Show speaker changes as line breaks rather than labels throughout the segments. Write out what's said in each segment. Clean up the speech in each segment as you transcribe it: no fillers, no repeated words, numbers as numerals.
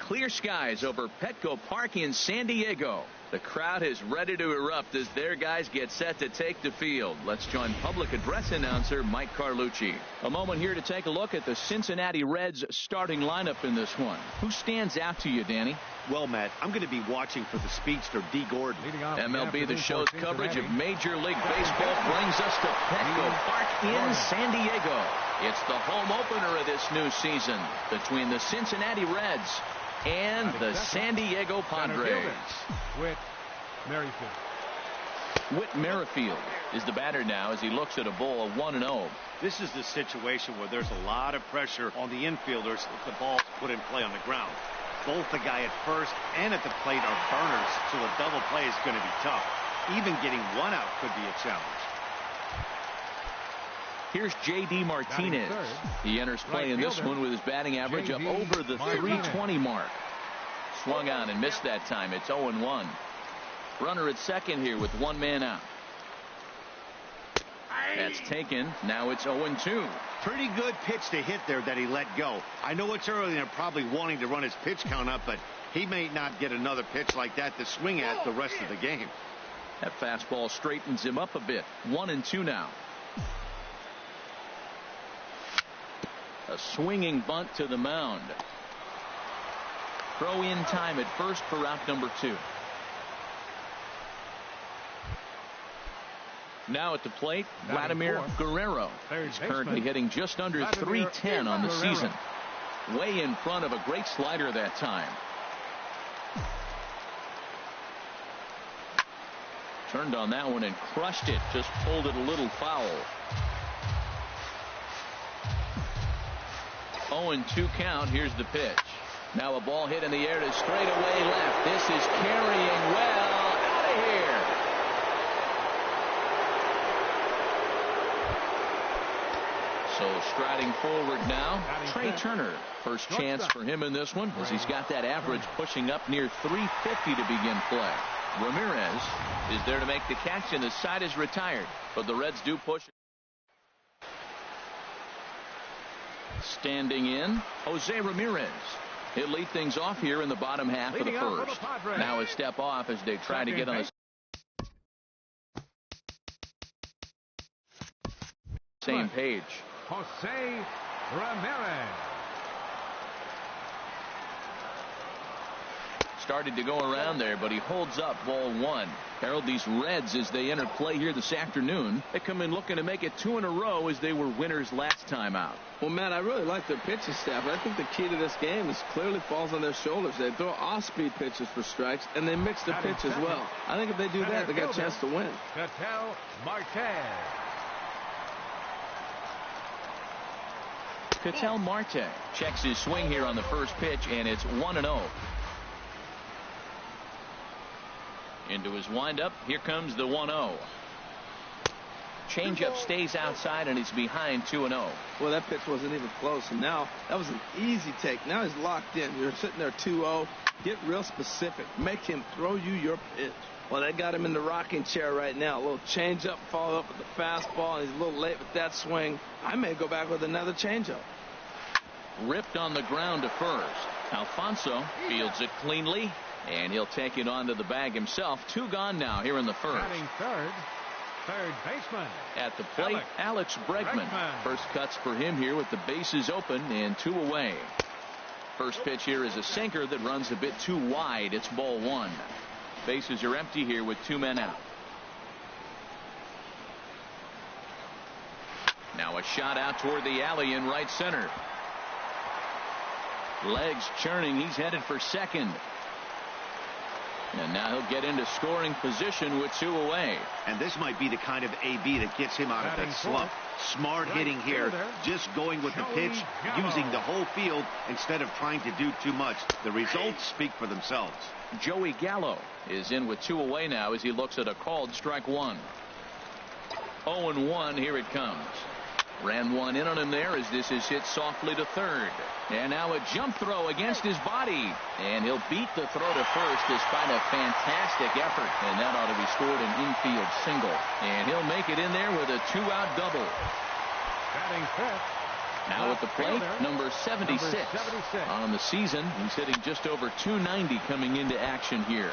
clear skies over Petco Park in San Diego. The crowd is ready to erupt as their guys get set to take the field. Let's join public address announcer Mike Carlucci. A moment here to take a look at the Cincinnati Reds starting lineup in this one. Who stands out to you, Danny?
Well, Matt, I'm going to be watching for the speedster, Dee Gordon.
MLB The Show's coverage of Major League Baseball brings us to Petco Park in San Diego. It's the home opener of this new season between the Cincinnati Reds and the San Diego Padres.
Whit Merrifield.
Whit Merrifield is the batter now as he looks at a ball of 1-0.
This is the situation where there's a lot of pressure on the infielders if the ball's put in play on the ground. Both the guy at first and at the plate are burners, so a double play is going to be tough. Even getting one out could be a challenge.
Here's J.D. Martinez. He enters play in this one with his batting average up over the 320 mark. Swung on and missed that time. It's 0-1. Runner at second here with one man out. That's taken. Now it's 0-2.
Pretty good pitch to hit there that he let go. I know it's early and they're probably wanting to run his pitch count up, but he may not get another pitch like that to swing at the rest of the game.
That fastball straightens him up a bit. 1-2 now. A swinging bunt to the mound. Throw in time at first for out number 2. Now at the plate, Vladimir Guerrero. He's currently hitting just under .310 on the season. Way in front of a great slider that time. Turned on that one and crushed it. Just pulled it a little foul. 0-2 count. Here's the pitch. Now a ball hit in the air to straightaway left. This is carrying well out of here. So striding forward now, Trey Turner. First chance for him in this one as he's got that average pushing up near 350 to begin play. Ramirez is there to make the catch and the side is retired, but the Reds do push. Standing in, Jose Ramirez. He'll lead things off here in the bottom half of the first. Now a step off as they try to get on the same page.
Jose Ramirez.
Started to go around there, but he holds up ball 1. Harold, these Reds, as they enter play here this afternoon, they come in looking to make it 2 in a row as they were winners last time out.
Well, Matt, I really like their pitching staff. I think the key to this game is clearly falls on their shoulders. They throw off-speed pitches for strikes, and they mix the pitch as well. I think if they do that, they got a chance to win.
Ketel Marte.
Ketel Marte checks his swing here on the first pitch, and it's 1-0. Into his windup. Here comes the 1-0. Changeup stays outside and he's behind 2-0.
Well, that pitch wasn't even close. And now that was an easy take. Now he's locked in. You're sitting there 2-0. Get real specific. Make him throw you your pitch. Well, they got him in the rocking chair right now. A little changeup, follow up with the fastball. He's a little late with that swing. I may go back with another changeup.
Ripped on the ground to first. Alfonso fields it cleanly. And he'll take it onto the bag himself. 2 gone now here in the first.
Third baseman.
At the plate, Alex Bregman. First cuts for him here with the bases open and 2 away. First pitch here is a sinker that runs a bit too wide. It's ball 1. Bases are empty here with 2 men out. Now a shot out toward the alley in right center. Legs churning. He's headed for second. And now he'll get into scoring position with 2 away.
And this might be the kind of AB that gets him out of that slump. Smart hitting here, just going with the pitch, using the whole field instead of trying to do too much. The results speak for themselves.
Joey Gallo is in with 2 away now as he looks at a called strike 1. 0-1. Here it comes. Ran one in on him there as this is hit softly to third. And now a jump throw against his body. And he'll beat the throw to first despite a fantastic effort. And that ought to be scored an infield single. And he'll make it in there with a 2-out double.
Batting fifth,
Now at the plate, number 76. On the season, he's hitting just over 290 coming into action here.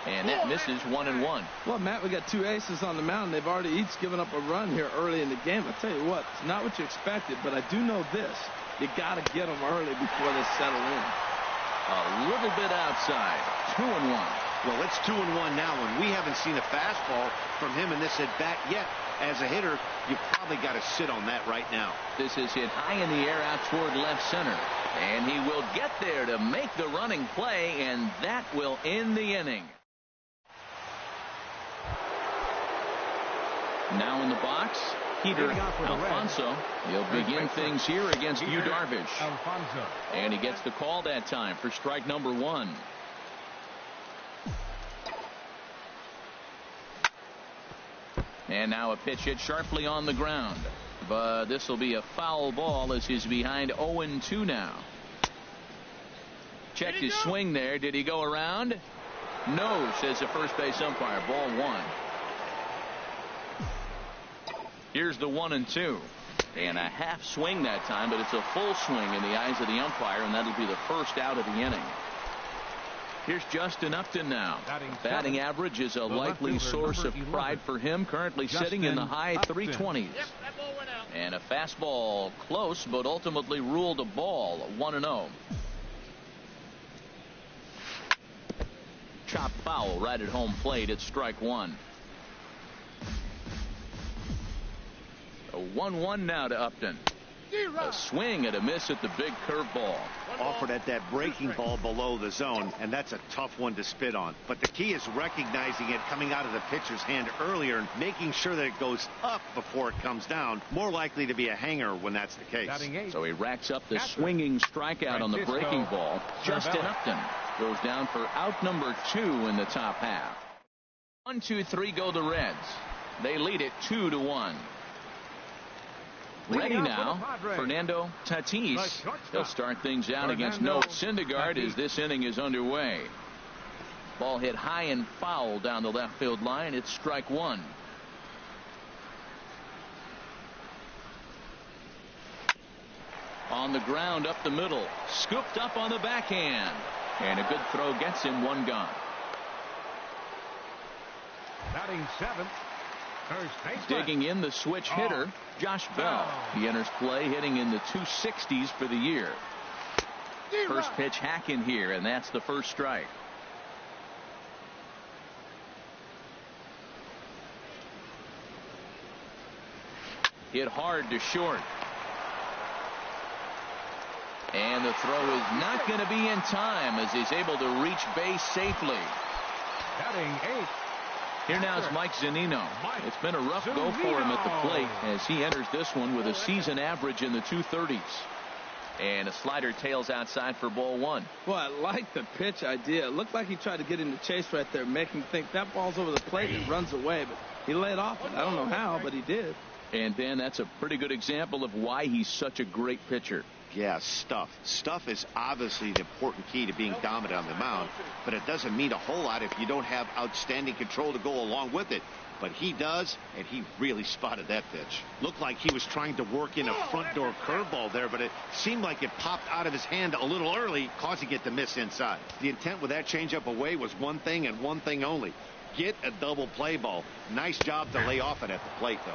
And that misses 1-1.
Well, Matt, we got two aces on the mound. They've already each given up a run here early in the game. I tell you what, it's not what you expected, but I do know this. You got to get them early before they settle in.
A little bit outside. 2-1.
Well, it's 2-1 now, and we haven't seen a fastball from him in this at-bat yet. As a hitter, you probably got to sit on that right now.
This is hit high in the air out toward left center. And he will get there to make the running play, and that will end the inning. Now in the box, Peter Alfonso. He'll begin things here against Yu Darvish. And he gets the call that time for strike number 1. And now a pitch hit sharply on the ground. But this will be a foul ball as he's behind 0-2 now. Checked his swing there. Did he go around? No, says the first base umpire. Ball 1. Here's the 1-2. And a half swing that time, but it's a full swing in the eyes of the umpire, and that'll be the first out of the inning. Here's Justin Upton now. Batting average is a likely source of pride for him, currently sitting in the high 320s. And a fastball close, but ultimately ruled a ball. 1-0. Chop foul right at home plate. It's strike 1. A 1-1 now to Upton. A swing and a miss at the big curveball.
Offered at that breaking ball below the zone, and that's a tough one to spit on. But the key is recognizing it coming out of the pitcher's hand earlier and making sure that it goes up before it comes down. More likely to be a hanger when that's the case.
So he racks up the swinging strikeout on the breaking ball. Justin Upton goes down for out number 2 in the top half. 1-2-3 go the Reds. They lead it 2-1. Ready now, Fernando Tatis. He'll start things out against Noah Syndergaard as this inning is underway. Ball hit high and foul down the left field line. It's strike 1. On the ground up the middle. Scooped up on the backhand. And a good throw gets him. 1 gone.
Batting 7th.
Digging in the switch hitter, Josh Bell. He enters play hitting in the 260s for the year. First pitch hack in here, and that's the first strike. Hit hard to short. And the throw is not going to be in time as he's able to reach base safely.
Batting 8th.
Here now is Mike Zunino. It's been a rough go for him at the plate as he enters this one with a season average in the 230s. And a slider tails outside for ball 1.
Well, I like the pitch idea. It looked like he tried to get him to chase right there, make him think that ball's over the plate and runs away. But he laid off it. I don't know how, but he did.
And, Ben, that's a pretty good example of why he's such a great pitcher.
Yeah, stuff. Stuff is obviously the important key to being dominant on the mound, but it doesn't mean a whole lot if you don't have outstanding control to go along with it. But he does, and he really spotted that pitch. Looked like he was trying to work in a front door curveball there, but it seemed like it popped out of his hand a little early, causing it to miss inside. The intent with that changeup away was one thing and one thing only. Get a double play ball. Nice job to lay off it at the plate, though.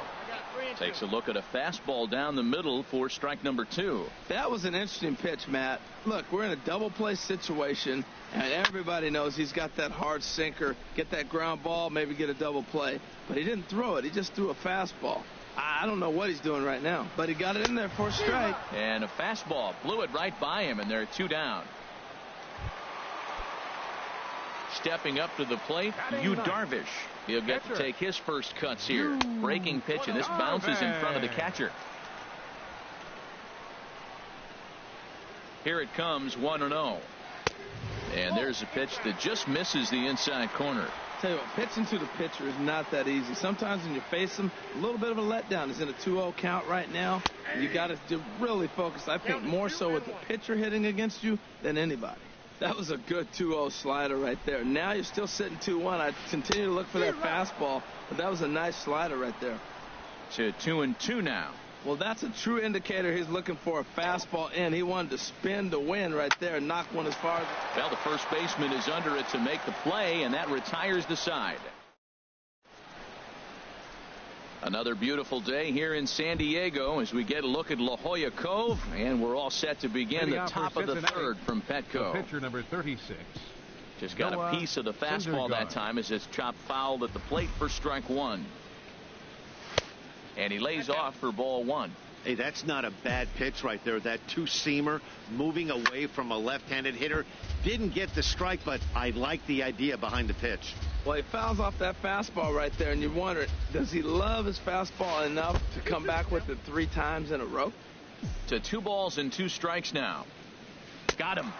Takes a look at a fastball down the middle for strike number 2.
That was an interesting pitch, Matt. Look, we're in a double play situation, and everybody knows he's got that hard sinker. Get that ground ball, maybe get a double play. But he didn't throw it. He just threw a fastball. I don't know what he's doing right now, but he got it in there for a strike.
And a fastball blew it right by him, and they're 2 down. Stepping up to the plate, Yu Darvish. He'll get to take his first cuts here. Breaking pitch, and this bounces in front of the catcher. Here it comes, 1-0. And there's a pitch that just misses the inside corner.
Tell you what, pitching to the pitcher is not that easy. Sometimes when you face him, a little bit of a letdown. He's in a 2-0 count right now. You got to really focus, I think, more so with the pitcher hitting against you than anybody. That was a good 2-0 slider right there. Now you're still sitting 2-1. I continue to look for that fastball, but that was a nice slider right there.
To 2-2 now.
Well, that's a true indicator he's looking for a fastball in. He wanted to spin the win right there and knock one as far as...
Well, the first baseman is under it to make the play, and that retires the side. Another beautiful day here in San Diego as we get a look at La Jolla Cove, and we're all set to begin the top of the third from Petco.
Pitcher number 36.
Just got a piece of the fastball that time as it's chopped foul at the plate for strike one. And he lays off for ball one.
Hey, that's not a bad pitch right there. That two-seamer moving away from a left-handed hitter. Didn't get the strike, but I like the idea behind the pitch.
Well, he fouls off that fastball right there, and you wonder, does he love his fastball enough to come back with it 3 times in a row?
To 2 balls and 2 strikes now. Got him.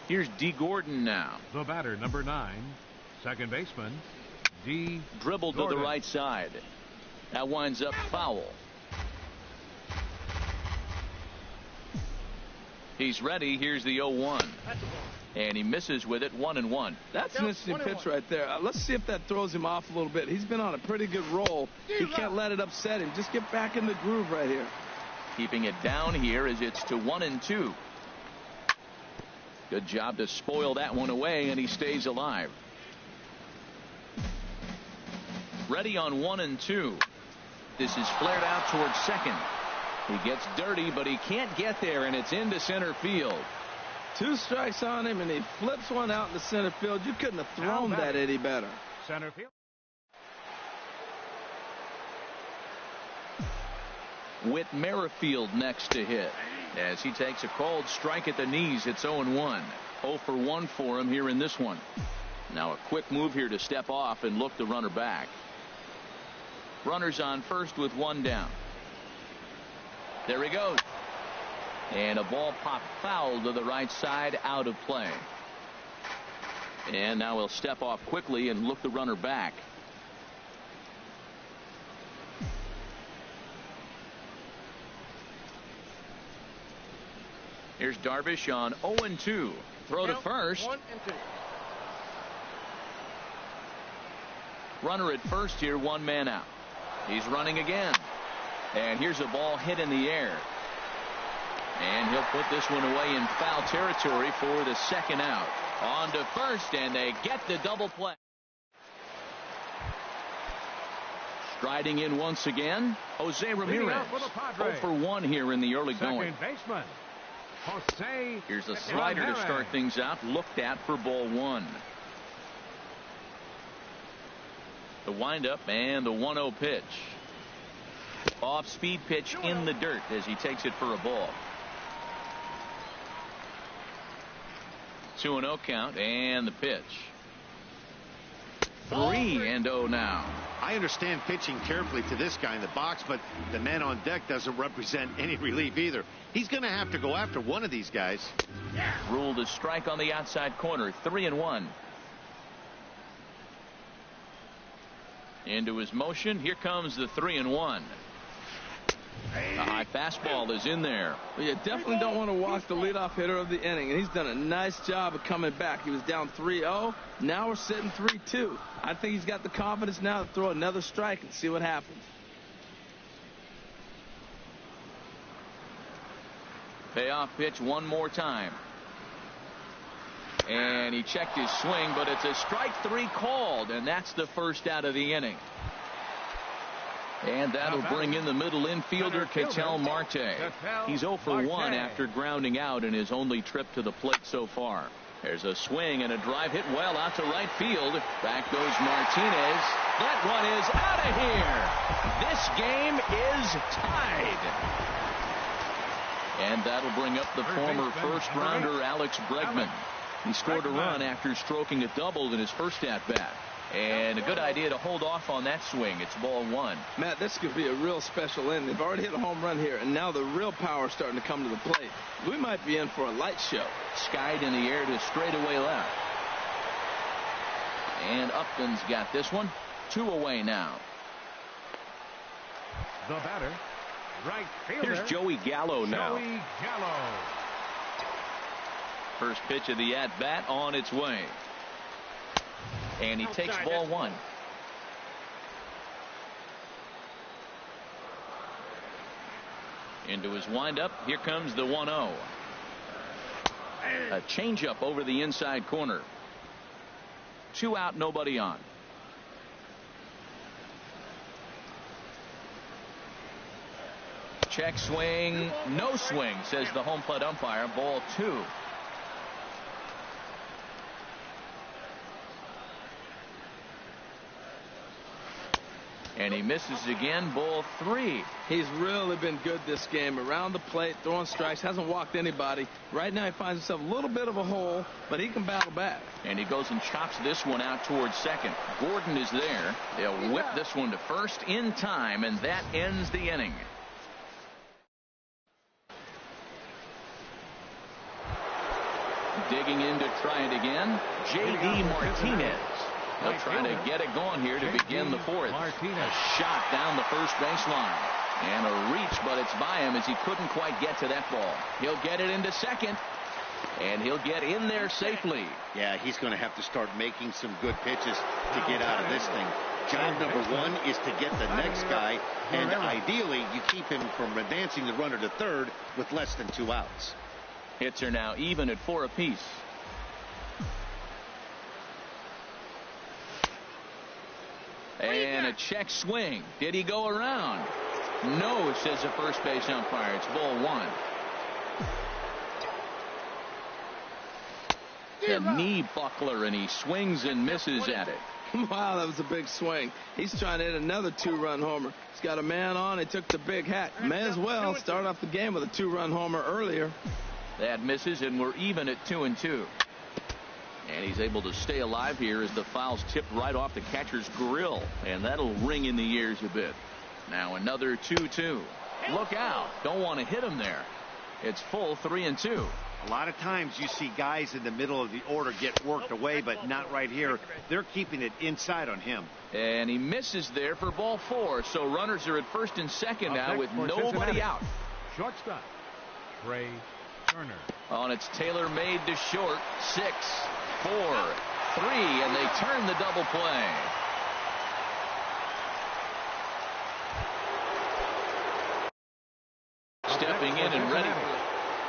Here's D. Gordon now.
The batter, number 9, second baseman, D.
Dribbled
Gordon.
to the right side. That winds up foul. He's ready. Here's the 0-1. And he misses with it, 1-1.
That's an interesting pitch right there. Let's see if that throws him off a little bit. He's been on a pretty good roll. He can't let it upset him. Just get back in the groove right here.
Keeping it down here as it's to 1-2. Good job to spoil that one away, and he stays alive. Ready on 1-2. This is flared out towards second. He gets dirty, but he can't get there, and it's into center field.
2 strikes on him, and he flips one out in the center field. You couldn't have thrown that any better.
Center field.
Whit Merrifield next to hit as he takes a called strike at the knees. It's 0-1. 0 for 1 for him here in this one. Now a quick move here to step off and look the runner back. Runners on first with 1 down. There he goes. And a ball popped foul to the right side, out of play. And now he'll step off quickly and look the runner back. Here's Darvish on 0-2. Throw to first.
1-2.
Runner at first here, 1 man out. He's running again. And here's a ball hit in the air. And he'll put this one away in foul territory for the second out. On to first, and they get the double play. Striding in once again, Jose Ramirez. 0 for 1 here in the early going.
Second baseman, Jose.
Here's a slider
Ramirez.
to start things out. Looked at for ball 1. The windup and the 1-0 pitch. Off speed pitch in the dirt as he takes it for a ball. 2-0 count and the pitch. 3-0 now.
I understand pitching carefully to this guy in the box, but the man on deck doesn't represent any relief either. He's going to have to go after one of these guys.
Ruled a strike on the outside corner. 3-1. Into his motion. Here comes the 3-1. A high fastball is in there.
Well, you definitely don't want to walk the leadoff hitter of the inning, and he's done a nice job of coming back. He was down 3-0. Now we're sitting 3-2. I think he's got the confidence now to throw another strike and see what happens.
Payoff pitch one more time. And he checked his swing, but it's a strike 3 called, and that's the first out of the inning. And that'll bring in the middle infielder, Ketel Marte. He's 0 for 1 after grounding out in his only trip to the plate so far. There's a swing and a drive hit well out to right field. Back goes Martinez. That one is out of here. This game is tied. And that'll bring up the former first-rounder Alex Bregman. He scored a run after stroking a double in his first at-bat. And a good idea to hold off on that swing. It's ball 1.
Matt, this could be a real special inning. They've already hit a home run here, and now the real power is starting to come to the plate. We might be in for a light show.
Skied in the air to straightaway left. And Upton's got this one. 2 away now.
The batter, Right fielder.
Here's Joey Gallo now.
Joey Gallo.
First pitch of the at-bat on its way. And he takes ball one. Into his windup. Here comes the 1-0. A changeup over the inside corner. 2 out, nobody on. Check swing, no swing, says the home plate umpire. Ball 2. And he misses again. Ball 3.
He's really been good this game. Around the plate, throwing strikes, hasn't walked anybody. Right now he finds himself a little bit of a hole, but he can battle back.
And he goes and chops this one out towards second. Gordon is there. They'll whip this one to first in time, and that ends the inning. Digging in to try it again, J.D. Martinez. They'll try to get it going here to begin the fourth. A shot down the first baseline. And a reach, but it's by him as he couldn't quite get to that ball. He'll get it into second. And he'll get in there safely.
Yeah, he's going to have to start making some good pitches to get out of this thing. Job number 1 is to get the next guy, and ideally you keep him from advancing the runner to third with less than 2 outs.
Hits are now even at 4 apiece. And a check swing. Did he go around? No, says the first base umpire. It's ball 1. The knee buckler, and he swings and misses at it.
Wow, that was a big swing. He's trying to hit another 2-run homer. He's got a man on. He took the big hat. May as well start off the game with a 2-run homer earlier.
That misses, and we're even at 2-2. And he's able to stay alive here as the foul's tipped right off the catcher's grill. And that'll ring in the ears a bit. Now another 2-2. Look out. Don't want to hit him there. It's full 3-2.
A lot of times you see guys in the middle of the order get worked away, but not right here. They're keeping it inside on him.
And he misses there for ball 4. So runners are at first and second now with nobody out.
Shortstop, Trey Turner.
On its tailor-made to short. 6, 4, 3, and they turn the double play. Stepping in and ready.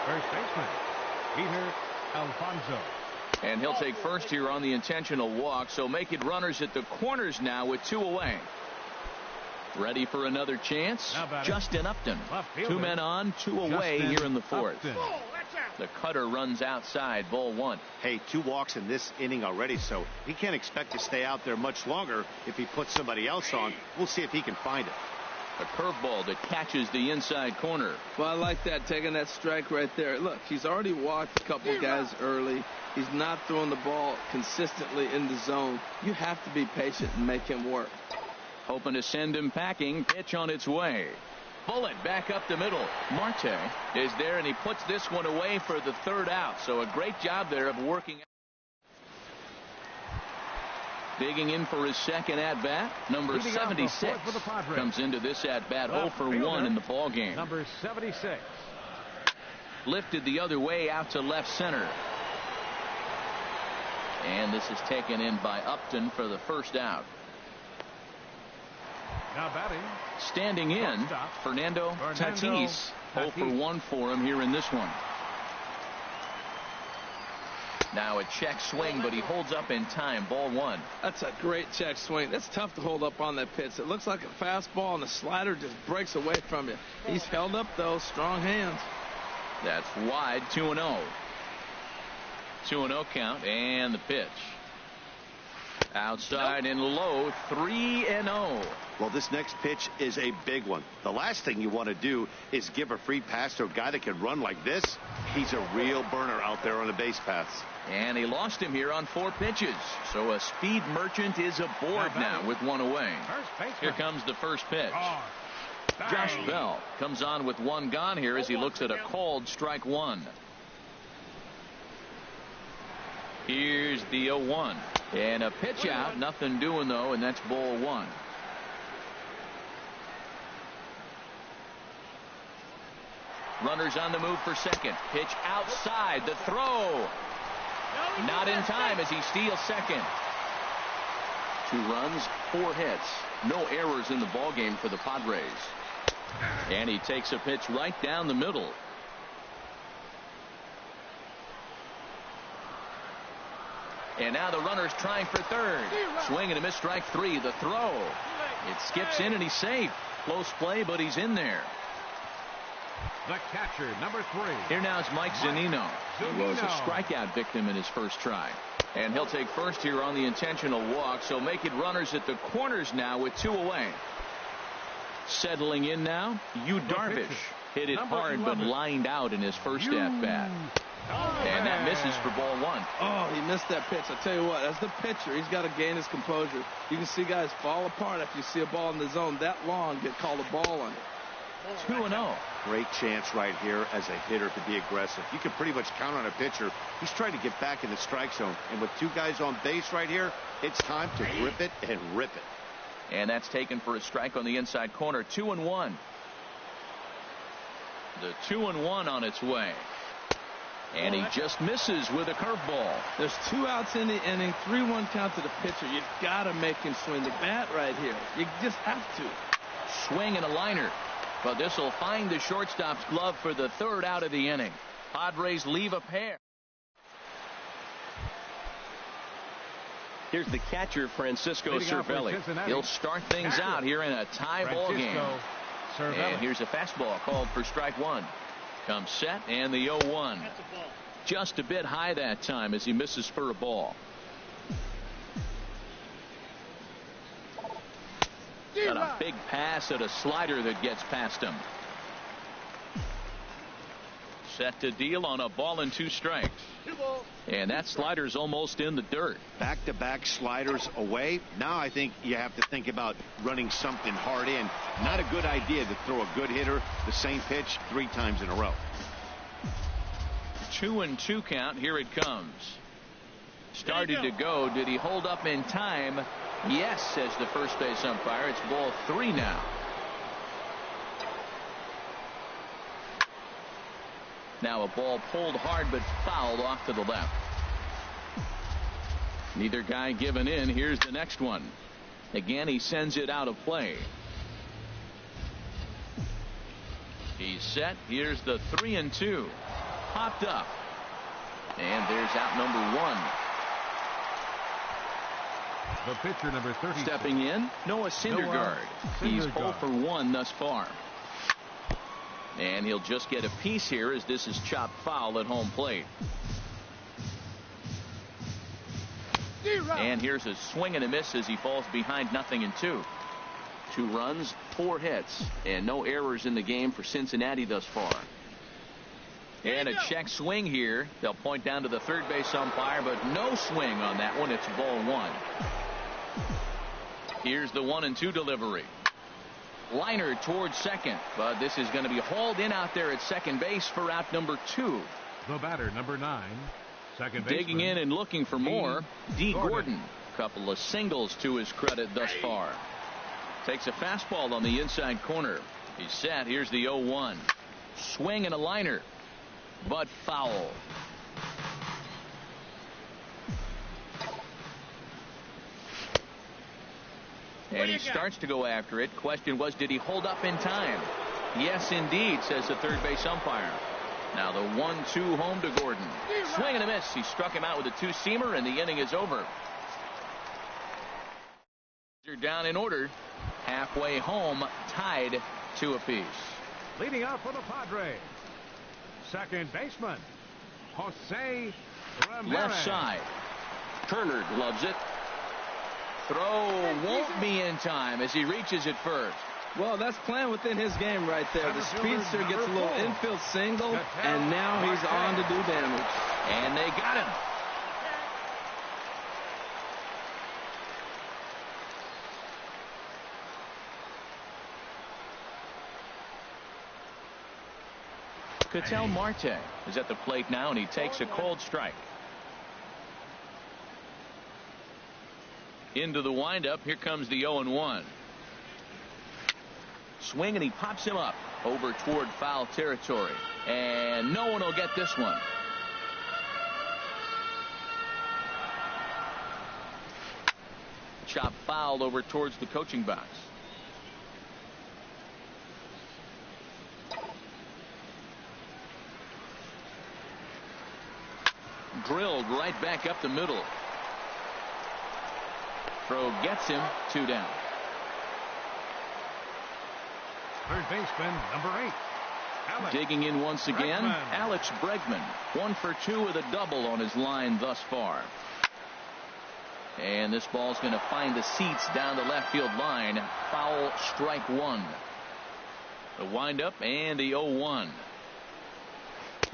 First baseman, Peter Alfonso.
And he'll take first here on the intentional walk, so make it runners at the corners now with 2 away. Ready for another chance? Justin Upton. 2 men on, 2 away here in the fourth. The cutter runs outside, ball 1.
Hey, 2 walks in this inning already, so he can't expect to stay out there much longer if he puts somebody else on. We'll see if he can find it.
A curveball that catches the inside corner.
Well, I like that, taking that strike right there. Look, he's already walked a couple guys early. He's not throwing the ball consistently in the zone. You have to be patient and make him work.
Hoping to send him packing. Pitch on its way. Bullet back up the middle. Marte is there, and he puts this one away for the 3rd out. So a great job there of working. Digging in for his second at-bat. Number 76 comes into this at-bat 0 for 1 in the ball game.
Number 76.
Lifted the other way out to left center. And this is taken in by Upton for the 1st out.
Now batting.
Standing in, Fernando Tatis. 0 for 1 for him here in this one. Now a check swing, but he holds up in time. Ball 1.
That's a great check swing. That's tough to hold up on that pitch. It looks like a fastball, and the slider just breaks away from you. He's held up, though. Strong hands.
That's wide. 2-0. 2-0 count, and the pitch. Outside and low. 3-0.
Well, this next pitch is a big one. The last thing you want to do is give a free pass to a guy that can run like this. He's a real burner out there on the base paths.
And he lost him here on 4 pitches. So a speed merchant is aboard now with 1 away. Here comes the first pitch. Josh Bell comes on with 1 gone here as he looks at a called strike 1. Here's the 0-1. And a pitch out. Nothing doing, though, and that's ball 1. Runners on the move for second. Pitch outside. The throw. Not in time as he steals second. 2 runs, 4 hits. No errors in the ballgame for the Padres. And he takes a pitch right down the middle. And now the runner's trying for third. Swing and a miss, strike 3. The throw. It skips in and he's safe. Close play, but he's in there.
The catcher, number 3.
Here now is Mike Zunino. He was a strikeout victim in his first try. And he'll take first here on the intentional walk, so make it runners at the corners now with 2 away. Settling in now, Yu Darvish. Hit it hard but lined out in his first at-bat. And that misses for ball 1.
Oh, he missed that pitch. I tell you what, as the pitcher, he's got to gain his composure. You can see guys fall apart after you see a ball in the zone that long get called a ball on it.
2-0.
Great chance right here as a hitter to be aggressive. You can pretty much count on a pitcher. He's trying to get back in the strike zone. And with 2 guys on base right here, it's time to grip it and rip it.
And that's taken for a strike on the inside corner. 2-1. The 2-1 on its way. And he just misses with a curveball.
There's 2 outs in the inning, 3-1 count to the pitcher. You've got to make him swing the bat right here. You just have to.
Swing and a liner. But this will find the shortstop's glove for the 3rd out of the inning. Padres leave a pair. Here's the catcher, Francisco Cervelli. He'll start things out here in a tie ball game. And here's a fastball called for strike 1. Comes set and the 0-1. Just a bit high that time as he misses for a ball. Got a big pass at a slider that gets past him. Set to deal on a ball and 2 strikes. And that slider's almost in the dirt.
Back-to-back sliders away. Now I think you have to think about running something hard in. Not a good idea to throw a good hitter the same pitch 3 times in a row.
2-2 count. Here it comes. Started to go. Did he hold up in time? Yes, says the first base umpire. It's ball 3 now. Now a ball pulled hard but fouled off to the left. Neither guy giving in. Here's the next one. Again, he sends it out of play. He's set. Here's the 3-2. Popped up. And there's out number 1.
The pitcher, number 30.
Stepping in, Noah Syndergaard. He's 0 for 1 thus far. And he'll just get a piece here as this is chopped foul at home plate. And here's a swing and a miss as he falls behind 0-2. 2 runs, 4 hits, and no errors in the game for Cincinnati thus far. And a check swing here. They'll point down to the third base umpire, but no swing on that one. It's ball 1. Here's the 1-2 delivery. Liner towards second, but this is going to be hauled in out there at second base for out number 2.
The batter, number 9, second
digging
baseman,
in and looking for more. D. Gordon. Couple of singles to his credit thus far. Takes a fastball on the inside corner. He's set. Here's the 0-1. Swing and a liner, but foul. And he starts to go after it. Question was, did he hold up in time? Yes, indeed, says the third base umpire. Now the 1-2 home to Gordon. Swing and a miss. He struck him out with a 2-seamer, and the inning is over. They're down in order. Halfway home, tied 2 apiece.
Leading out for the Padres, second baseman, Jose Ramirez.
Left side. Turner gloves it. Throw won't be in time as he reaches it first.
Well, that's playing within his game right there. The speedster gets a little infield single, and now he's on to do damage.
And they got him. Ketel Marte is at the plate now, and he takes a cold strike. Into the windup. Here comes the 0-1. Swing, and he pops him up. over toward foul territory. And no one will get this one. Chop fouled over towards the coaching box. Drilled right back up the middle. Throw gets him. 2 down.
Third baseman, number 8. Alex
Digging in once again,
Bregman.
Alex Bregman. 1 for 2 with a double on his line thus far. And this ball's going to find the seats down the left field line. Foul, strike 1. The windup and the 0-1.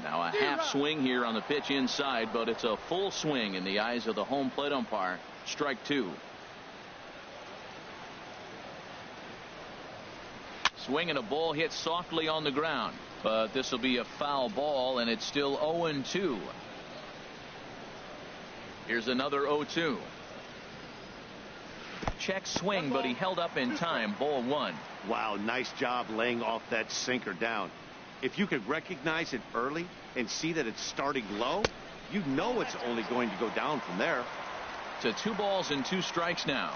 Now a half swing here on the pitch inside, but it's a full swing in the eyes of the home plate umpire. Strike 2. Swing and a ball hit softly on the ground, but this will be a foul ball, and it's still 0-2. Here's another 0-2. Check swing, but he held up in time. Ball 1.
Wow, nice job laying off that sinker down. If you could recognize it early and see that it's starting low, you know it's only going to go down from there.
To 2 balls and 2 strikes now.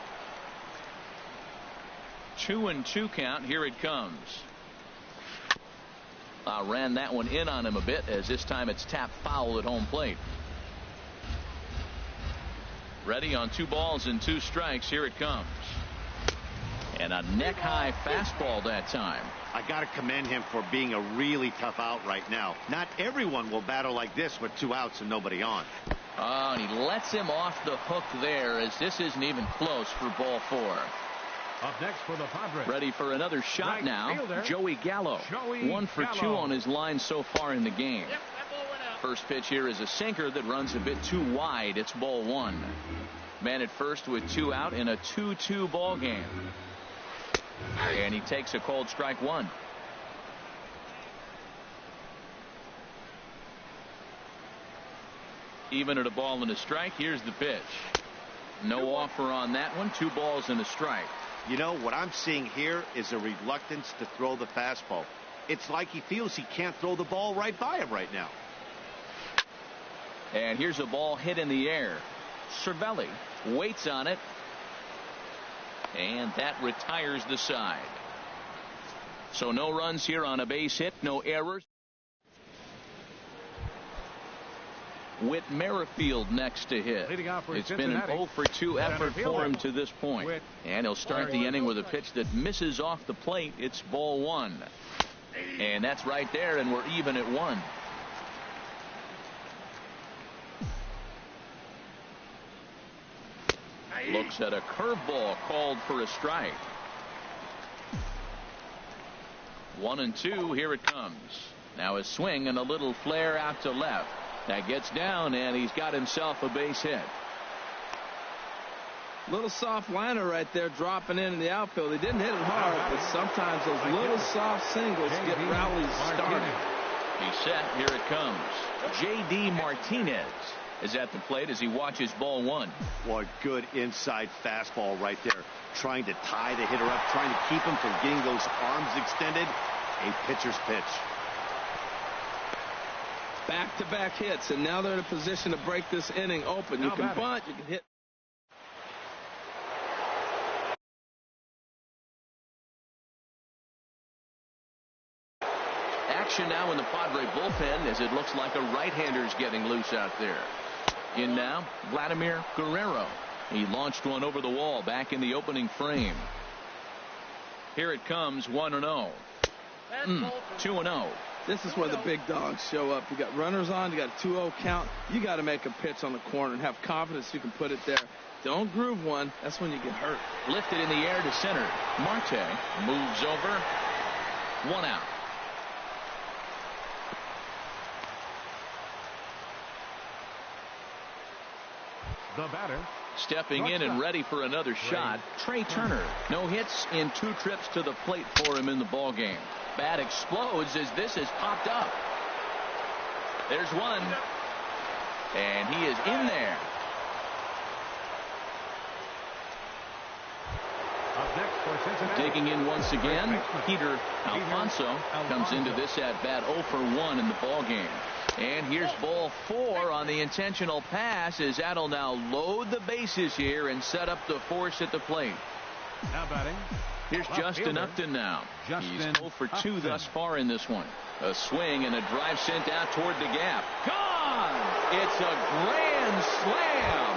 2-2 count. Here it comes. Ran that one in on him a bit, as this time it's tapped foul at home plate. Ready on 2 balls and 2 strikes. Here it comes. And a neck high fastball that time.
I got to commend him for being a really tough out right now. Not everyone will battle like this with 2 outs and nobody on.
And he lets him off the hook there, as this isn't even close for ball 4.
Up next for the Padres.
Ready for another shot
Right
now.
fielder,
Joey Gallo. 1 for 2 on his line so far in the game. First pitch here is a sinker that runs a bit too wide. It's ball 1. Man at first with 2 out in a 2-2 ball game. And he takes a cold strike 1. Even at a ball and a strike. Here's the pitch. No offer on that one. 2 balls and a strike.
You know, what I'm seeing here is a reluctance to throw the fastball. It's like he feels he can't throw the ball right by him right now.
And here's a ball hit in the air. Cervelli waits on it. And that retires the side. So no runs here on a base hit. No errors. Whit Merrifield next to hit.
Leading off for
It's been an 0 for 2 effort for him to this point. And he'll start the inning with a pitch that misses off the plate. It's ball 1. And that's right there, and we're even at 1. Looks at a curveball called for a strike. 1-2. Here it comes. Now a swing and a little flare out to left. That gets down, and he's got himself a base hit.
Little soft liner right there, dropping in the outfield. He didn't hit it hard, but sometimes those little soft singles get rallies started.
He's set. Here it comes. J.D. Martinez is at the plate as he watches ball 1.
What good inside fastball right there. Trying to tie the hitter up, trying to keep him from getting those arms extended. A pitcher's pitch.
Back-to-back hits, and now they're in a position to break this inning open. You can bunt, you can hit.
Action now in the Padre bullpen, as it looks like a right-hander's getting loose out there. In now, Vladimir Guerrero. He launched one over the wall back in the opening frame. Here it comes. 1-0. 2-0.
This is where the big dogs show up. You got runners on, you got a 2-0 count. You got to make a pitch on the corner and have confidence you can put it there. Don't groove one. That's when you get hurt.
Lifted in the air to center. Marte moves over. 1 out.
The batter.
Stepping in and ready for another shot, Trey Turner. No hits in 2 trips to the plate for him in the ball game. Bat explodes as this has popped up. There's one. And he is in there.
Up next for Cincinnati.
Digging in once again, Peter Alfonso comes into this at-bat 0 for 1 in the ball game. And here's ball 4 on the intentional pass as that'll now load the bases here and set up the force at the plate.
Now batting.
Here's Justin Upton now. He's 0 for 2 thus far in this one. A swing and a drive sent out toward the gap. Gone! It's a grand slam.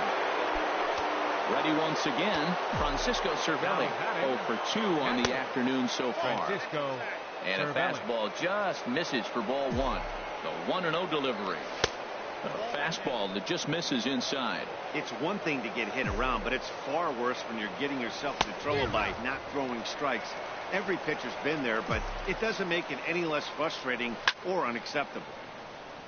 Ready once again, Francisco Cervelli. 0 for 2 on the afternoon so far. And a fastball just misses for ball 1. The 1-0 delivery. A fastball that just misses inside.
It's one thing to get hit around, but it's far worse when you're getting yourself into trouble by not throwing strikes. Every pitcher's been there, but it doesn't make it any less frustrating or unacceptable.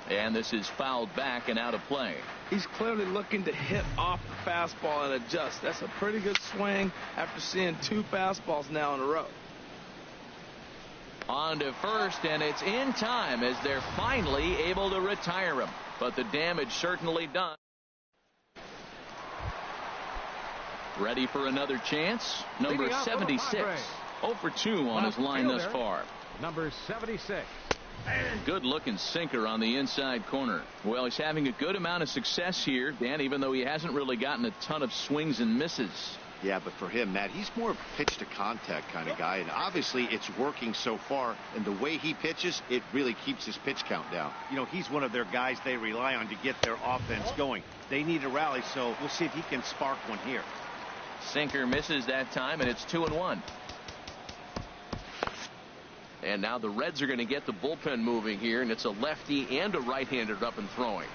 And this is fouled back and out of play.
He's clearly looking to hit off the fastball and adjust. That's a pretty good swing after seeing 2 fastballs now in a row.
On to first, and it's in time as they're finally able to retire him. But the damage certainly done. Ready for another chance. Number 76. 0 for 2 on his line thus far.
Number 76.
Good looking sinker on the inside corner. Well, he's having a good amount of success here, Dan, even though he hasn't really gotten a ton of swings and misses.
Yeah, but for him, Matt, he's more pitch to contact kind of guy, and obviously it's working so far, and the way he pitches, it really keeps his pitch count down. You know, he's one of their guys they rely on to get their offense going. They need a rally, so we'll see if he can spark one here.
Sinker misses that time, and it's 2-1. And now the Reds are going to get the bullpen moving here, and it's a lefty and a right-hander up and throwing.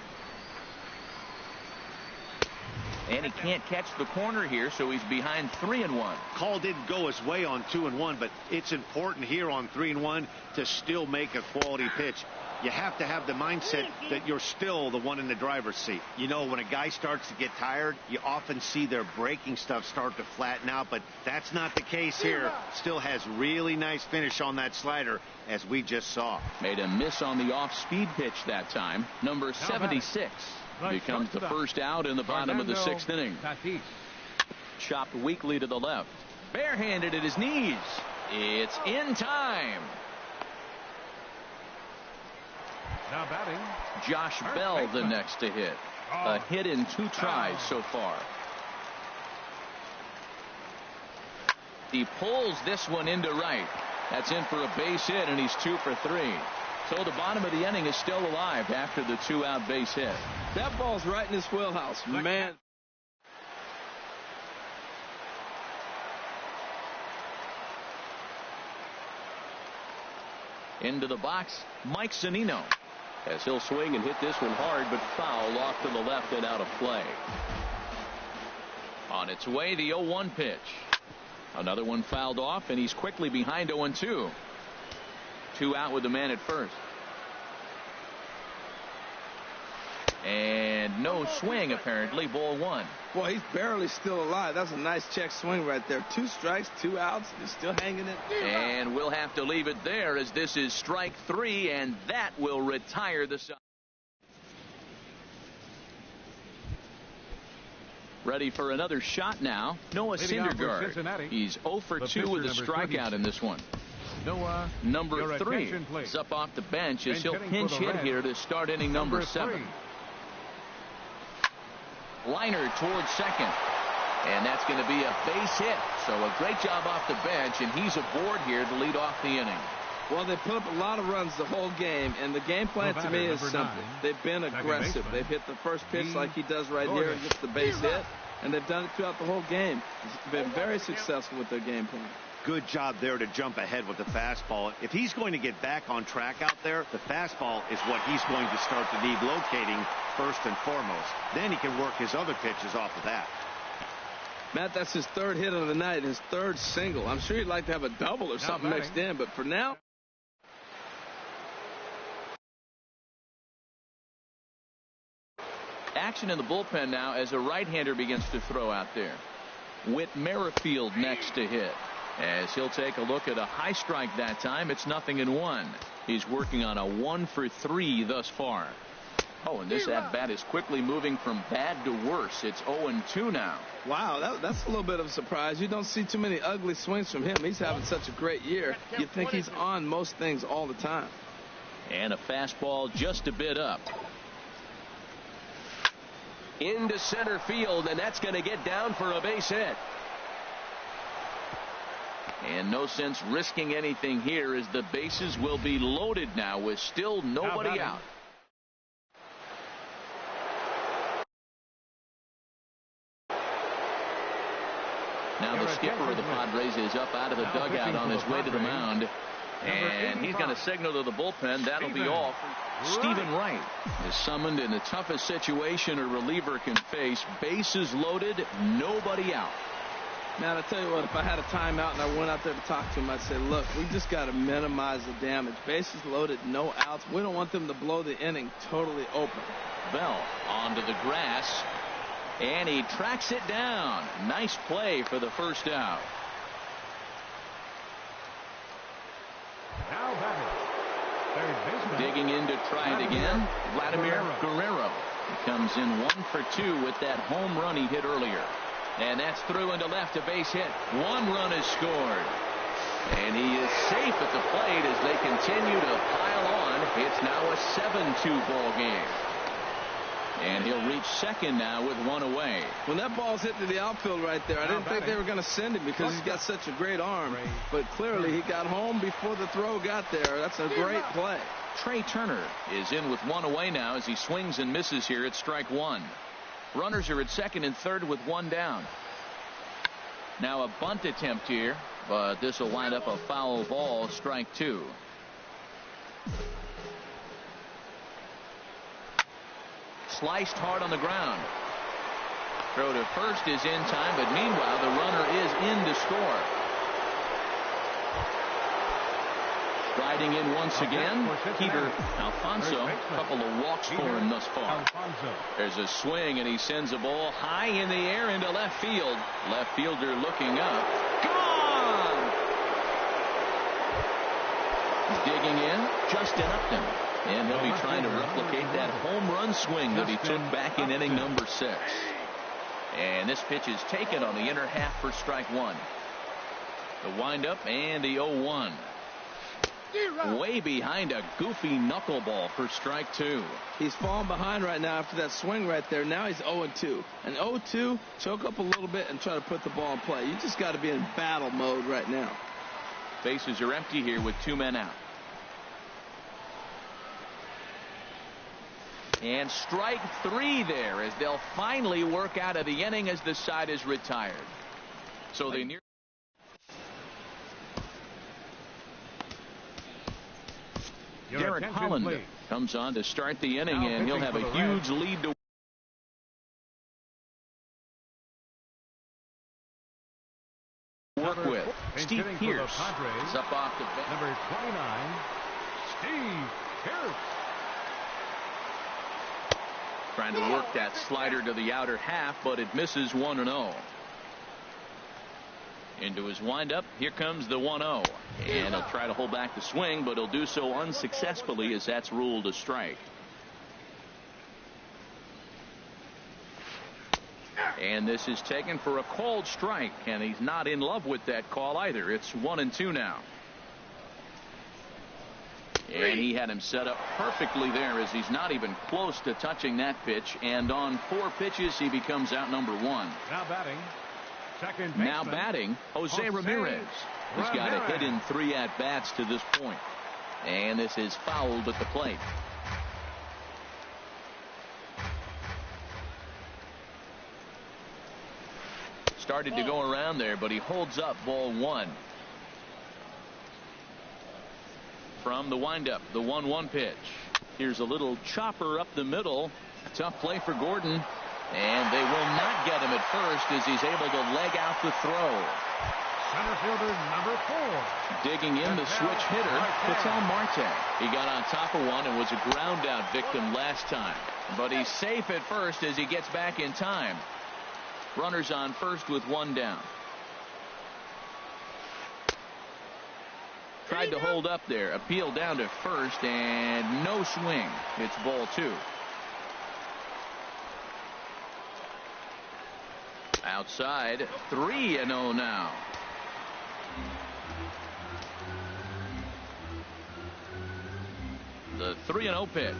And he can't catch the corner here, so he's behind 3-1.
Call didn't go his way on 2-1, but it's important here on 3-1 to still make a quality pitch. You have to have the mindset that you're still the one in the driver's seat. You know, when a guy starts to get tired, you often see their breaking stuff start to flatten out, but that's not the case here. Still has really nice finish on that slider, as we just saw.
Made a miss on the off-speed pitch that time. Number 76 becomes the first out in the bottom of the 6th inning. Chopped weakly to the left. Barehanded at his knees. It's in time.
Now batting.
Josh Bell the next to hit. A hit in 2 tries so far. He pulls this one into right. That's in for a base hit, and he's 2 for 3. So the bottom of the inning is still alive after the 2-out base hit.
That ball's right in his wheelhouse, man.
Into the box, Mike Zunino. As he'll swing and hit this one hard, but foul off to the left and out of play. On its way, the 0-1 pitch. Another one fouled off, and he's quickly behind 0-2. 2 out with the man at first. And no swing, apparently. Ball 1.
Well, he's barely still alive. That's a nice check swing right there. 2 strikes, 2 outs. He's still hanging it.
And we'll have to leave it there, as this is strike 3, and that will retire the side. Ready for another shot now. Noah Syndergaard. He's 0 for 2 with a strikeout in this one.
Noah,
number 3 is up off the bench as he'll pinch hit here to start inning number 7. Liner towards second. And that's going to be a base hit. So a great job off the bench, and he's aboard here to lead off the inning.
Well, they put up a lot of runs the whole game, and the game plan to me is simple. They've been aggressive. They've hit the first pitch like he does right here and gets the base hit, and they've done it throughout the whole game. It's been very successful with their game plan.
Good job there to jump ahead with the fastball. If he's going to get back on track out there, the fastball is what he's going to start to need locating first and foremost. Then he can work his other pitches off of that.
Matt, that's his 3rd hit of the night, his 3rd single. I'm sure he'd like to have a double or something mixed in, but for now.
Action in the bullpen now as a right-hander begins to throw out there. Whit Merrifield next to hit. As he'll take a look at a high strike that time, it's 0-1. He's working on a 1 for 3 thus far. Oh, and this at-bat is quickly moving from bad to worse. It's 0-2 now.
Wow, that's a little bit of a surprise. You don't see too many ugly swings from him. He's having such a great year. You think he's on most things all the time.
And a fastball just a bit up. Into center field, and that's going to get down for a base hit. And no sense risking anything here as the bases will be loaded now with still nobody out. Now the skipper of the Padres is up out of the dugout on his way to the mound. And he's going to signal to the bullpen. That'll be all. Stephen Wright is summoned in the toughest situation a reliever can face. Bases loaded, nobody out.
Man, I tell you what, if I had a timeout and I went out there to talk to him, I'd say, look, we just got to minimize the damage. Bases loaded, no outs. We don't want them to blow the inning totally open.
Bell onto the grass, and he tracks it down. Nice play for the first out.
Now batting, third baseman.
Digging in to try it again, Vladimir Guerrero. He comes in 1 for 2 with that home run he hit earlier. And that's through into left, a base hit. 1 run is scored. And he is safe at the plate as they continue to pile on. It's now a 7-2 ball game. And he'll reach second now with 1 away.
When that ball's hit to the outfield right there, I didn't think they were going to send him because he's got such a great arm. But clearly he got home before the throw got there. That's a great play.
Trey Turner is in with 1 away now as he swings and misses here at strike 1. Runners are at second and third with 1 down. Now a bunt attempt here, but this will wind up a foul ball, strike 2. Sliced hard on the ground. Throw to first is in time, but meanwhile the runner is in to score. Riding in once again, Peter Alfonso. A couple of walks for him thus far. There's a swing, and he sends a ball high in the air into left field. Left fielder looking up. Gone! Digging in, Justin Upton. And he'll be trying to replicate that home run swing that he took back in inning number 6. And this pitch is taken on the inner half for strike 1. The windup and the 0-1. Way behind a goofy knuckleball for strike 2.
He's falling behind right now after that swing right there. Now he's 0-2. And 0-2, choke up a little bit and try to put the ball in play. You just got to be in battle mode right now.
Bases are empty here with 2 men out. And strike 3 there as they'll finally work out of the inning as the side is retired. So they near. Derek Hollander comes on to start the inning, and he'll have a huge lead to work with. Steve Pearce is up off the bench.
Number 29, Steve Pearce.
Trying to work that slider to the outer half, but it misses 1-0. Into his windup. Here comes the 1-0. And he'll try to hold back the swing, but he'll do so unsuccessfully as that's ruled a strike. And this is taken for a called strike, and he's not in love with that call either. It's 1-2 now. And he had him set up perfectly there as he's not even close to touching that pitch. And on 4 pitches, he becomes out number 1.
Now batting. Second
now batting, Jose Ramirez. He's got a hit in 3 at-bats to this point. And this is fouled at the plate. Started to go around there, but he holds up ball 1. From the windup, the 1-1 pitch. Here's a little chopper up the middle. Tough play for Gordon. And they will not get him at first as he's able to leg out the throw.
Center fielder number 4.
Digging in the switch hitter, Ketel Marte. He got on top of one and was a ground out victim last time. But he's safe at first as he gets back in time. Runners on first with 1 down. Tried to hold up there. Appeal down to first and no swing. It's ball 2. Outside, 3-0 now. The 3-0 pitch.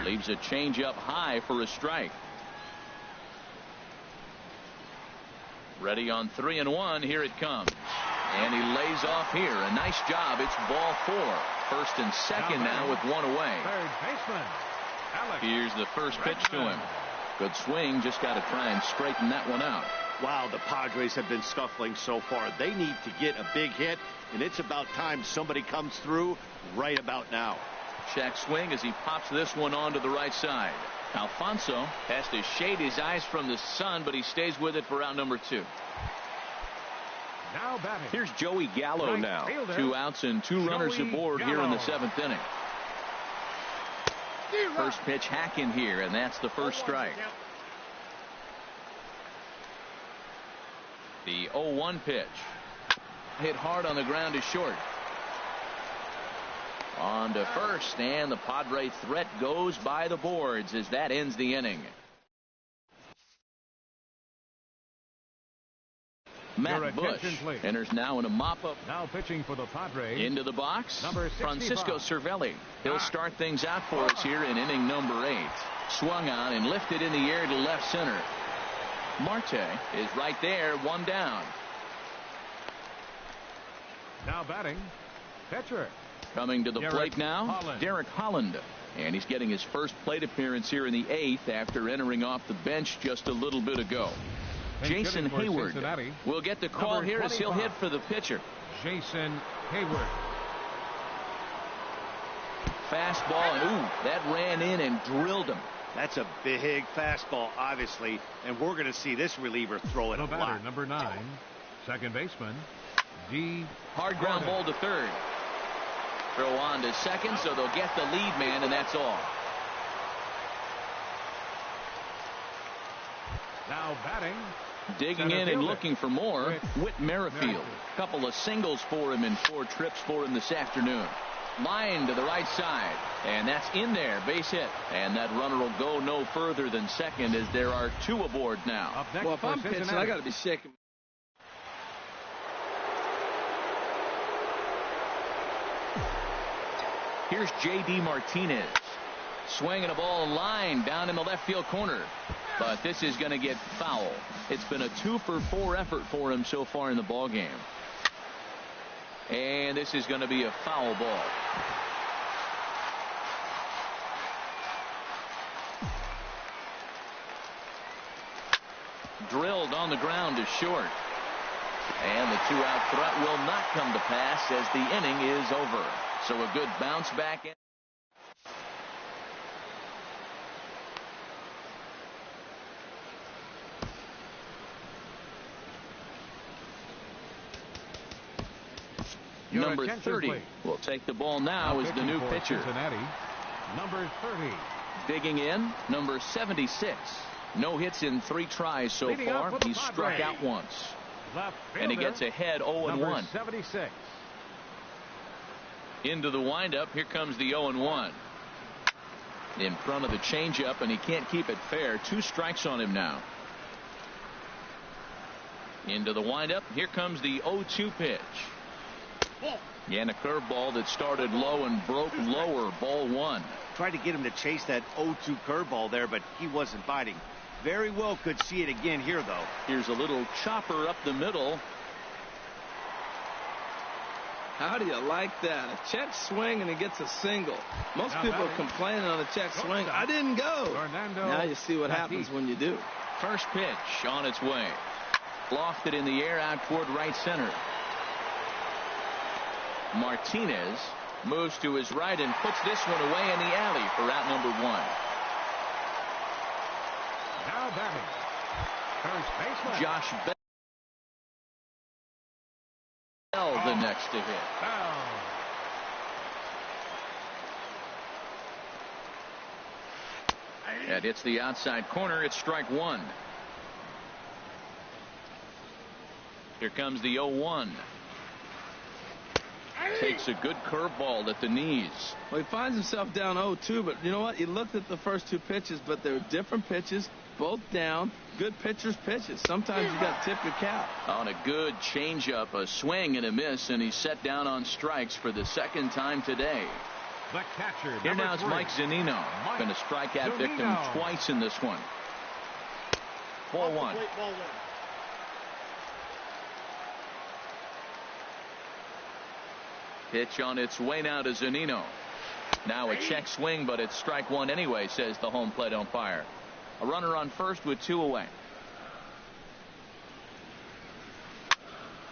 Leaves a changeup high for a strike. Ready on 3-1. Here it comes. And he lays off here. A nice job. It's ball 4. First and second now with one away.
Third baseman, Alex.
Here's the first pitch to him. Good swing. Just got to try and straighten that one out.
Wow, the Padres have been scuffling so far. They need to get a big hit, and it's about time somebody comes through right about now.
Check swing as he pops this one onto the right side. Alfonso has to shade his eyes from the sun, but he stays with it for out number 2.
Now batting.
Here's Joey Gallo
Right
now.
fielder,
2 outs and 2 runners
Joey
aboard here in the
Gallo.
7th inning. First pitch hack in here, and that's the first strike. The 0-1 pitch. Hit hard on the ground to short. On to first, and the Padre threat goes by the boards as that ends the inning. Matt Bush enters now in a mop-up.
Now pitching for the Padres.
Into the box,
Number 65.
Francisco Cervelli. He'll start things out for us here in inning number 8. Swung on and lifted in the air to left center. Marte is right there, one down.
Now batting, pitcher.
Coming to the
Derek
plate now,
Holland.
Derek Holland. And he's getting his first plate appearance here in the 8th after entering off the bench just a little bit ago.
And
Jason
hitting for
Hayward
Cincinnati,
will get the call
number
here as he'll
25.
hit for the pitcher.
Jason Hayward.
Fastball, and ooh, that ran in and drilled him.
That's a big fastball, obviously, and we're going to see this reliever throw it
The
a
batter,
lot.
number 9, second baseman, D.
Hard ground ball to third. Throw on to second, so they'll get the lead man, and that's all.
Now batting,
Digging
center
in and
fielder,
looking for more, Whit Merrifield. Couple of singles for him in 4 trips for him this afternoon. Line to the right side, and that's in there, base hit. And that runner will go no further than second as there are 2 aboard now.
Up next
Well, if
for
I'm pitching,
Cincinnati.
I got to be shaking.
Here's J.D. Martinez. Swinging a ball line down in the left field corner. But this is going to get foul. It's been a 2-for-4 effort for him so far in the ball game. And this is going to be a foul ball. Drilled on the ground to short. And the 2-out threat will not come to pass as the inning is over. So a good bounce back.
Your
Number
attention,
30
please.
will take the ball now as the
pitching
new
for
pitcher.
Cincinnati, number 30.
Digging in, number 76. No hits in 3 tries so
Leading up
far.
for the
He's struck
Padres.
out once.
Left
And he
fielder,
gets ahead 0-1.
number 76.
Into the windup. Here comes the 0-1. In front of the changeup, and he can't keep it fair. 2 strikes on him now. Into the windup. Here comes the 0-2 pitch. And a curveball that started low and broke lower. Ball 1.
Tried to get him to chase that 0-2 curveball there, but he wasn't biting. Very well could see it again here, though.
Here's a little chopper up the middle.
How do you like that? A check swing and he gets a single. Most
Now
people are
batting.
complaining on a check swing.
Shortstop,
I didn't go.
Fernando
Now you see what
Tatis.
happens when you do.
First pitch on its way. Lofted in the air out toward right center. Martinez moves to his right and puts this one away in the alley for out number 1.
Now batting, first baseman.
Josh Bell the next to hit.
Foul.
That hits the outside corner. It's strike 1. Here comes the 0-1. Takes a good curveball at the knees.
Well, he finds himself down 0-2, but you know what? He looked at the first 2 pitches, but they were different pitches, Both down. Good pitchers pitches. Sometimes you got to tip your cap.
On a good changeup, a swing and a miss, and he's set down on strikes for the second time today.
The catcher.
Here now it's
three.
Mike Zunino. Going to strike at victim twice in this one. Ball one. Pitch on its way now to Zunino. Now a check swing, but it's strike one anyway, says the home plate umpire. A runner on first with 2 away.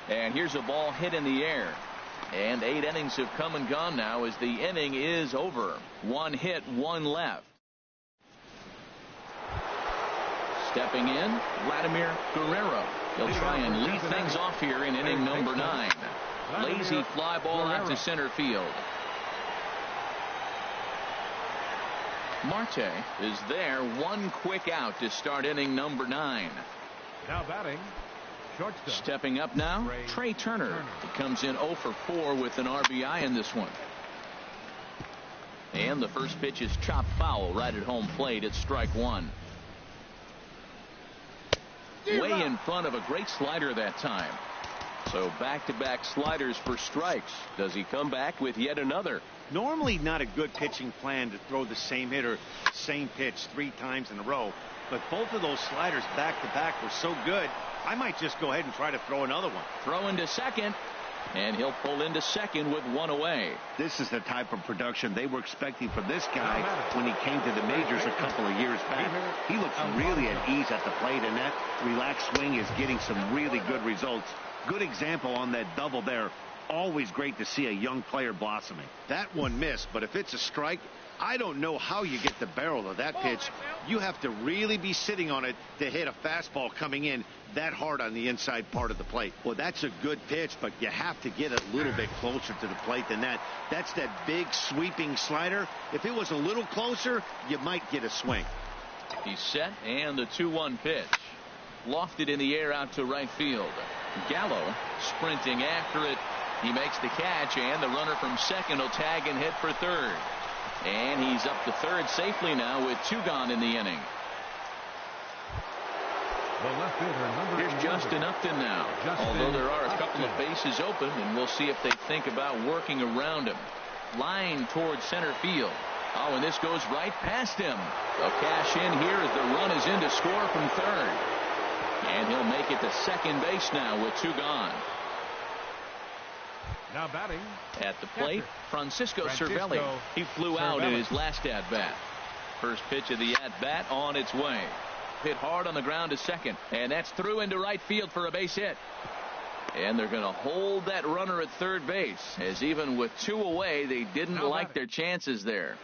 And here's a ball hit in the air. And 8 innings have come and gone now as the inning is over. 1 hit, 1 left. Stepping in, Vladimir Guerrero. He'll try and lead things off here in inning number 9. Lazy fly ball out to center field. Marte is there. 1 quick out to start inning number 9.
Now batting. Shortstop.
Stepping up now, Trey Turner. He comes in 0 for 4 with an RBI in this one. And the first pitch is chopped foul right at home plate. It's strike one. Way in front of a great slider that time. So back-to-back sliders for strikes. Does he come back with yet another?
Normally not a good pitching plan to throw the same hitter, same pitch 3 times in a row. But both of those sliders back-to-back were so good, I might just go ahead and try to throw another one.
Throw into second. And he'll pull into second with 1 away.
This is the type of production they were expecting from this guy when he came to the majors a couple of years back. He looks really at ease at the plate, and that relaxed swing is getting some really good results. Good example on that double there. Always great to see a young player blossoming.
That one missed, but if it's a strike, I don't know how you get the barrel of that pitch. You have to really be sitting on it to hit a fastball coming in that hard on the inside part of the plate. Well, that's a good pitch, but you have to get a little bit closer to the plate than that. That's that big sweeping slider. If it was a little closer, you might get a swing.
He's set, and the 2-1 pitch. Lofted in the air out to right field. Gallo sprinting after it. He makes the catch, and the runner from second will tag and hit for third. And he's up to third safely now with 2 gone in the inning.
The left fielder,
Here's Justin Upton now. Although there are a couple of bases open, and we'll see if they think about working around him. Line towards center field. Oh, and this goes right past him. A cash in here as the run is in to score from third. And he'll make it to second base now with 2 gone.
Now batting.
At the plate, Francisco Cervelli. He flew out in his last at-bat. First pitch of the at-bat on its way. Hit hard on the ground to second, and that's through into right field for a base hit. And they're going to hold that runner at third base, as even with 2 away, they didn't like their chances there.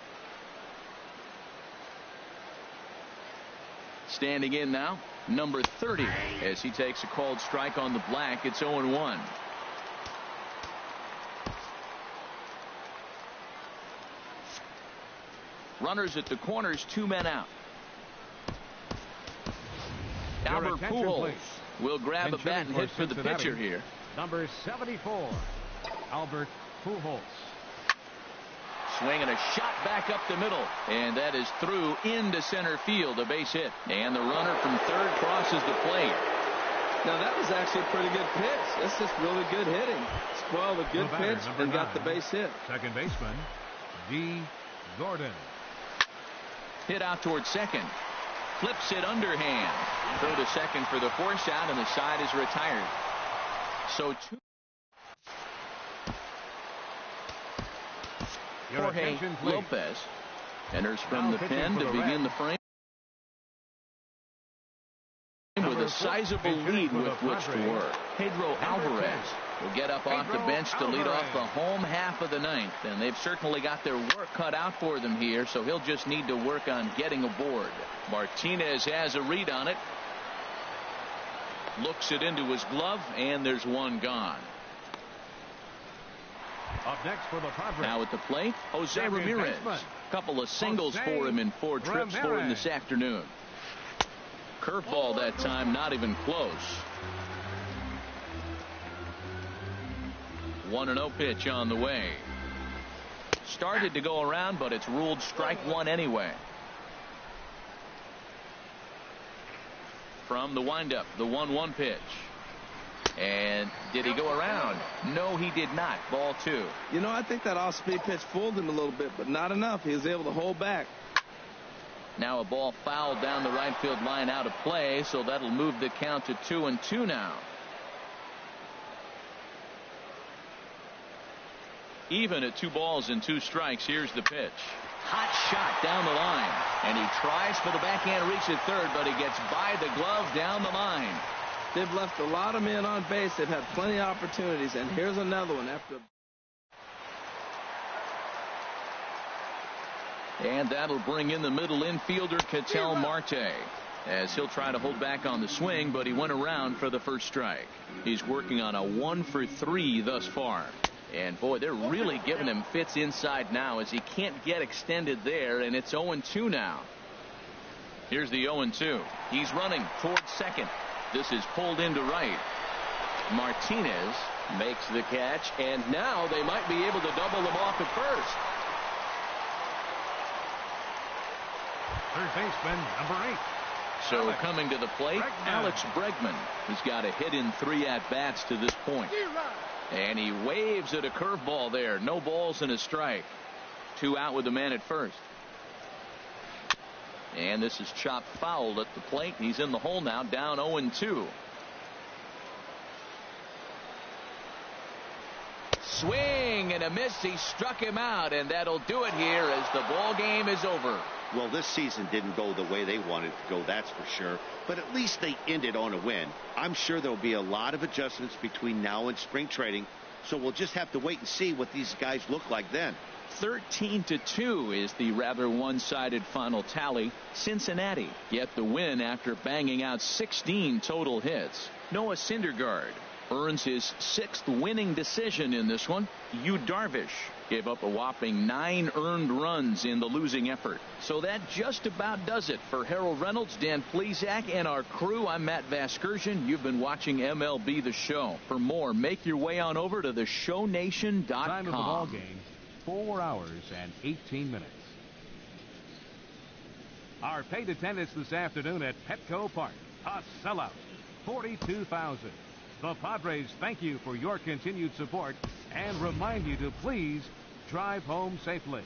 Standing in now, number 30, as he takes a called strike on the black. It's 0-1. Runners at the corners, 2 men out. Albert Pujols will grab a bat and hit for the pitcher here.
Number 74, Albert Pujols.
Swing and a shot back up the middle, and that is through into center field, a base hit. And the runner from third crosses the plate.
Now that was actually a pretty good pitch. That's just really good hitting. Spoiled a good pitch and got the base hit.
Second baseman, D. Gordon.
Hit out towards second. Flips it underhand. Throw to second for the force out, and the side is retired. So Jorge Lopez enters from the pen to begin the frame with a sizable lead with which to work. Pedro Alvarez will get up off the bench to lead off the home half of the ninth, and they've certainly got their work cut out for them here, so he'll just need to work on getting aboard. Martinez has a read on it. Looks it into his glove, and there's 1 gone.
Up next for the Padres.
Now at the plate, Jose Ramirez. Couple of singles for him in 4 trips for him this afternoon. Curveball that time, not even close. 1-0 pitch on the way. Started to go around, but it's ruled strike 1 anyway. from the windup, the 1-1 pitch. And did he go around? No, he did not. Ball 2.
You know, I think that off-speed pitch fooled him a little bit, but not enough. He was able to hold back.
Now a ball fouled down the right field line out of play, so that'll move the count to 2-2 now. Even at 2 balls and 2 strikes. Here's the pitch. Hot shot down the line, and he tries for the backhand reach at third, but he gets by the glove down the line.
They've left a lot of men on base. They've had plenty of opportunities, and here's another one after.
And that'll bring in the middle infielder, Ketel Marte, as he'll try to hold back on the swing, but he went around for the first strike. He's working on a 1-for-3 thus far. And boy, they're really giving him fits inside now as he can't get extended there, and it's 0-2 now. Here's the 0-2. He's running towards second. This is pulled into right. Martinez makes the catch, and now they might be able to double them off at first.
Third baseman, number 8.
So
Alex
coming to the plate,
Bregman.
Alex Bregman. He's got a hit in 3 at-bats to this point. And he waves at a curveball there. No balls and a strike. 2 out with the man at first. And this is chopped foul at the plate. He's in the hole now, down 0-2. Swing and a miss. He struck him out, and that'll do it here as the ball game is over.
Well, this season didn't go the way they wanted to go, that's for sure. But at least they ended on a win. I'm sure there'll be a lot of adjustments between now and spring training, so we'll just have to wait and see what these guys look like then.
13-2 is the rather one-sided final tally. Cincinnati get the win after banging out 16 total hits. Noah Syndergaard earns his 6th winning decision in this one. Yu Darvish gave up a whopping 9 earned runs in the losing effort. So that just about does it for Harold Reynolds, Dan Plesac, and our crew. I'm Matt Vasgersian. You've been watching MLB The Show. For more, make your way on over to theshownation.com.
Time of the ball game, 4 hours and 18 minutes. Our paid attendance this afternoon at Petco Park, a sellout, 42,000. The Padres thank you for your continued support and remind you to please drive home safely.